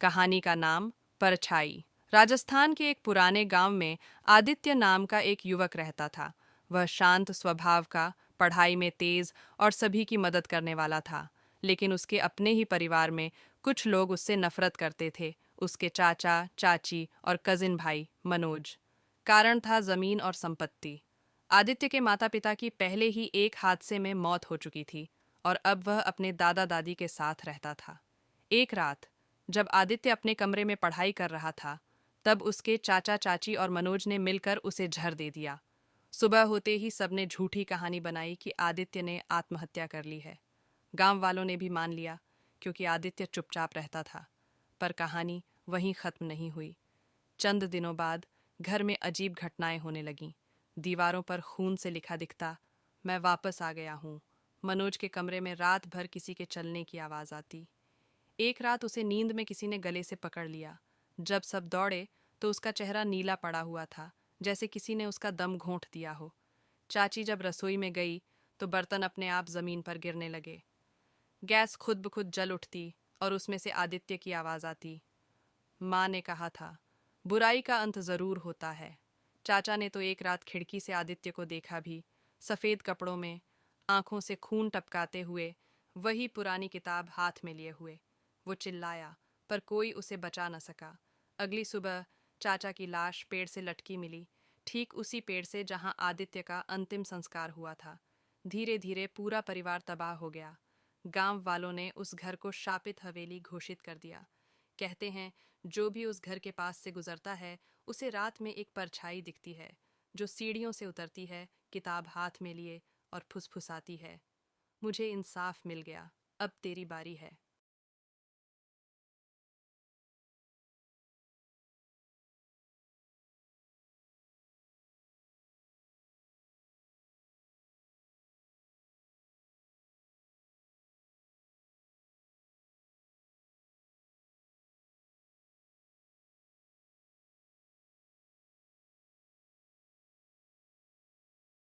कहानी का नाम परछाई। राजस्थान के एक पुराने गांव में आदित्य नाम का एक युवक रहता था। वह शांत स्वभाव का, पढ़ाई में तेज और सभी की मदद करने वाला था। लेकिन उसके अपने ही परिवार में कुछ लोग उससे नफरत करते थे। उसके चाचा, चाची और कजिन भाई मनोज। कारण था जमीन और संपत्ति। आदित्य के माता पिता की पहले ही एक हादसे में मौत हो चुकी थी और अब वह अपने दादा दादी के साथ रहता था। एक रात जब आदित्य अपने कमरे में पढ़ाई कर रहा था, तब उसके चाचा चाची और मनोज ने मिलकर उसे झर दे दिया। सुबह होते ही सबने झूठी कहानी बनाई कि आदित्य ने आत्महत्या कर ली है। गांव वालों ने भी मान लिया, क्योंकि आदित्य चुपचाप रहता था। पर कहानी वहीं खत्म नहीं हुई। चंद दिनों बाद घर में अजीब घटनाएं होने लगीं। दीवारों पर खून से लिखा दिखता, मैं वापस आ गया हूँ। मनोज के कमरे में रात भर किसी के चलने की आवाज आती। एक रात उसे नींद में किसी ने गले से पकड़ लिया। जब सब दौड़े तो उसका चेहरा नीला पड़ा हुआ था, जैसे किसी ने उसका दम घोंट दिया हो। चाची जब रसोई में गई तो बर्तन अपने आप जमीन पर गिरने लगे। गैस खुद ब खुद जल उठती और उसमें से आदित्य की आवाज आती। माँ ने कहा था, बुराई का अंत जरूर होता है। चाचा ने तो एक रात खिड़की से आदित्य को देखा भी, सफेद कपड़ों में, आंखों से खून टपकाते हुए, वही पुरानी किताब हाथ में लिए हुए। वो चिल्लाया, पर कोई उसे बचा न सका। अगली सुबह चाचा की लाश पेड़ से लटकी मिली, ठीक उसी पेड़ से जहां आदित्य का अंतिम संस्कार हुआ था। धीरे धीरे पूरा परिवार तबाह हो गया। गांव वालों ने उस घर को शापित हवेली घोषित कर दिया। कहते हैं, जो भी उस घर के पास से गुजरता है, उसे रात में एक परछाई दिखती है, जो सीढ़ियों से उतरती है, किताब हाथ में लिए, और फुसफुसाती है, मुझे इंसाफ मिल गया, अब तेरी बारी है।